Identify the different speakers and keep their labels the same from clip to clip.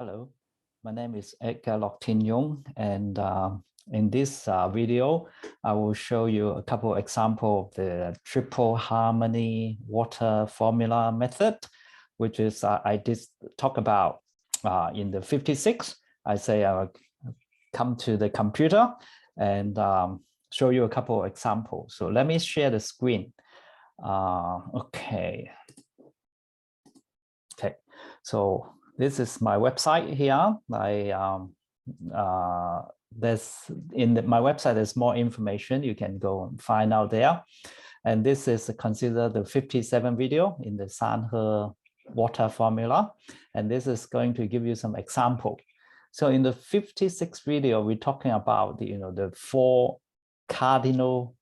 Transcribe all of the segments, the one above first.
Speaker 1: Hello, my name is Edgar Lok, and in this video, I will show you a couple examples of the triple harmony water formula method, which is I did talk about in the 56. I say I'll come to the computer and show you a couple of examples. So let me share the screen. Okay, so this is my website here. My website there's more information you can go and find out there. And this is considered the 57 video in the Sanhe water formula. And this is going to give you some example. So in the 56 video, we're talking about the four cardinal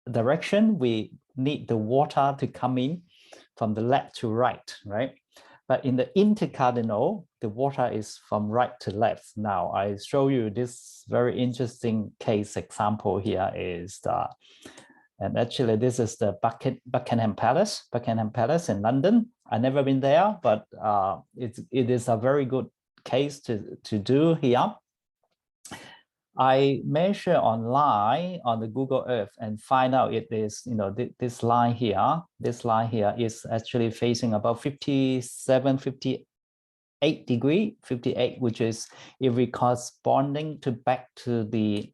Speaker 1: direction. We need the water to come in from the left to right, right? But in the intercardinal, the water is from right to left. Now I show you this very interesting case example here is and actually this is the Buckingham Palace in London. I've never been there, but it is a very good case to do here. I measure online on the Google Earth and find out it is, this line here is actually facing about 57, 58 degree, 58, which is if we corresponding back to the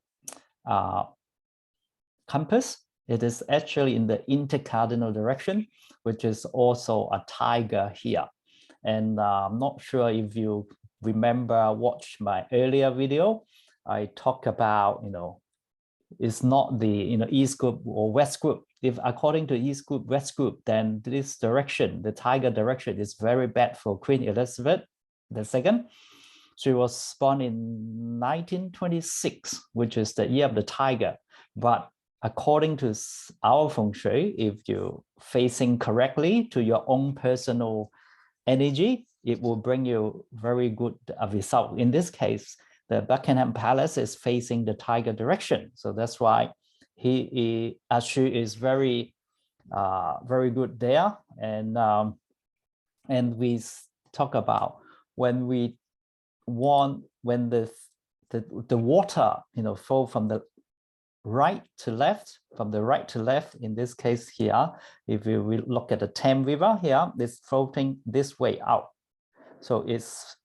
Speaker 1: compass, it is actually in the intercardinal direction, which is also a tiger here. And I'm not sure if you remember, watch my earlier video. I talk about, it's not the, East group or West group. If according to East group, West group, then this direction, the tiger direction is very bad for Queen Elizabeth II. She was born in 1926, which is the year of the tiger. But according to our Feng Shui, if you're facing correctly to your own personal energy, it will bring you very good result. In this case, the Buckingham Palace is facing the tiger direction. So that's why she is very, very good there. And we talk about when we want, when the water, flow from the right to left, in this case here, if we look at the Thames River here, it's floating this way out. So it's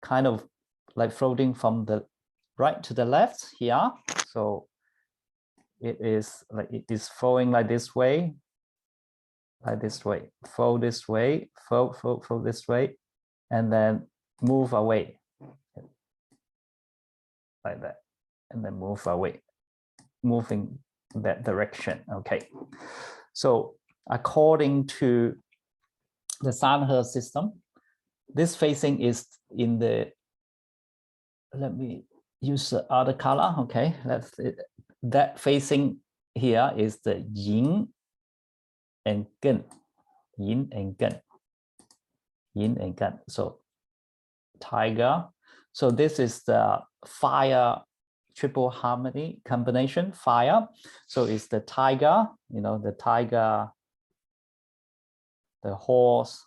Speaker 1: kind of like floating from the right to the left here. So it is like it is flowing like this way, flow this way, flow this way, and then move away like that, and then move away, moving that direction. Okay, so according to the Sanhe system, this facing is in the, let me use the other color. Okay, that facing here is the yin and gun, so tiger. So this is the fire triple harmony combination, fire. So it's the tiger, the tiger, the horse,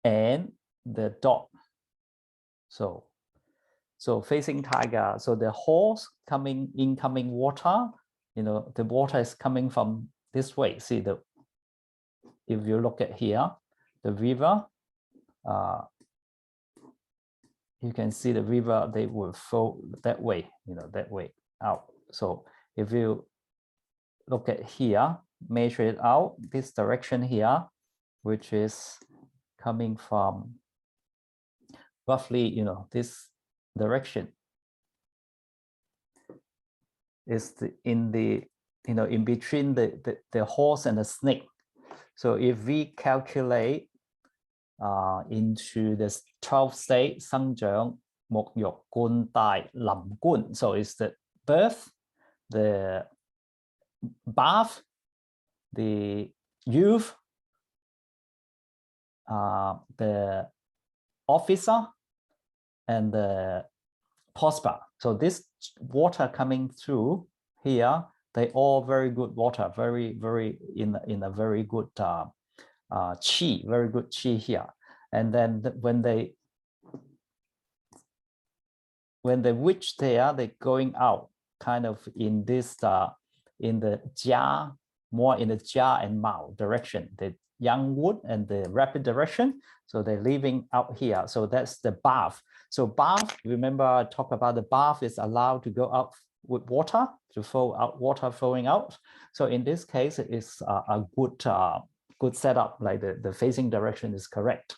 Speaker 1: and the dog. So facing tiger, so the horse incoming water, the water is coming from this way. See, if you look at here, the river, you can see the river, they will flow that way, that way out. So if you look at here, measure it out, this direction here, which is coming from roughly, this direction is in between the horse and the snake. So if we calculate into the 12 state, 生長、沐浴、冠帶、臨觀, so it's the birth, the bath, the youth, the officer, and the prosper. So this water coming through here, they all very good water, very in a very good qi, very good qi here. And then when they reach there, they're going out kind of in this in the jia, more in the jia and mao direction, the young wood and the rapid direction. So they're leaving out here. So that's the bath. So bath, remember I talked about the bath is allowed to go out with water, to flow out, water flowing out. So in this case, it's a good setup, like the facing direction is correct.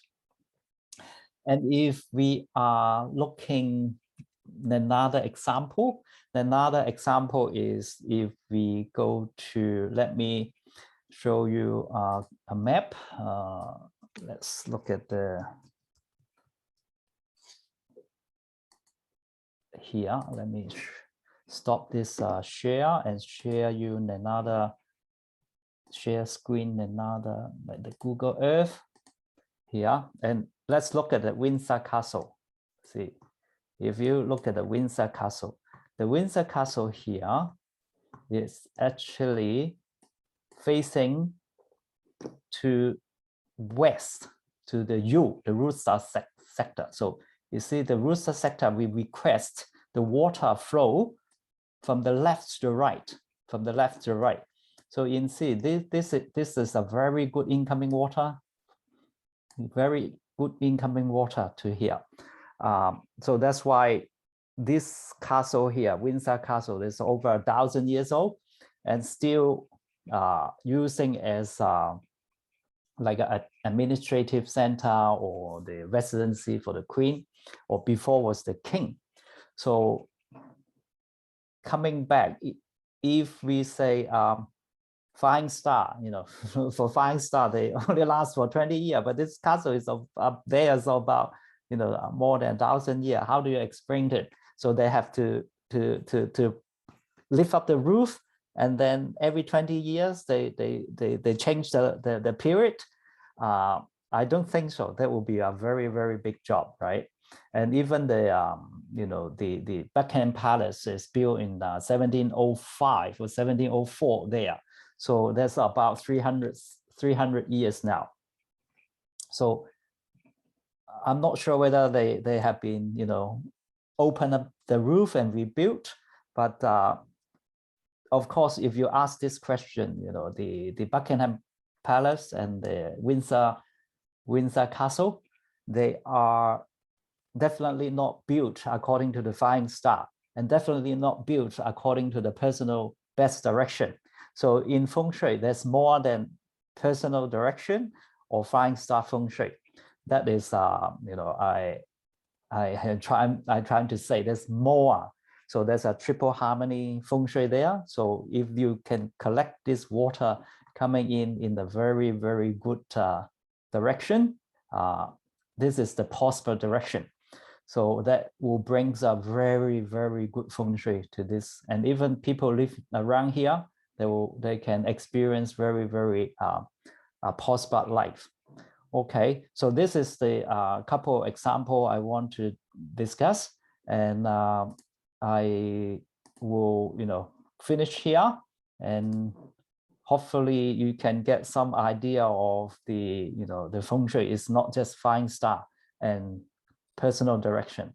Speaker 1: And if we are looking another example is if we go to, let me show you a map. Let's look at here. Let me stop this share and share you another share screen, another like the Google Earth here. And let's look at the Windsor Castle. See, if you look at the Windsor Castle here is actually facing to west, to the Rooster sector. So you see the Rooster sector, we request the water flow from the left to right, So you can see this is a very good incoming water, to here. So that's why this castle here, Windsor Castle, is over 1,000 years old and still using as like an administrative center or the residency for the queen, or before was the king. So coming back, if we say Flying Star, for Flying Star, they only last for 20 years, but this castle is up there, so about more than 1,000 years. How do you explain it? So they have to lift up the roof, and then every 20 years they change the period. I don't think so. That will be a very, very big job, right? And even the Buckingham Palace is built in 1705 or 1704 there. So that's about 300 years now. So I'm not sure whether they have been, open up the roof and rebuilt, but of course, if you ask this question, the Buckingham Palace and the Windsor Castle, they are definitely not built according to the Flying Star, and definitely not built according to the personal best direction. So in Feng Shui, there's more than personal direction or Flying Star Feng Shui. That is, I'm trying to say there's more. So there's a triple harmony Feng Shui there. So if you can collect this water coming in the very, very good direction, this is the possible direction. So that will bring a very, very good Feng Shui to this. And even people live around here, they can experience very, very prosperous life. Okay, so this is the couple example I want to discuss, and I will, finish here, and hopefully you can get some idea of the Feng Shui is not just Flying Star and personal direction.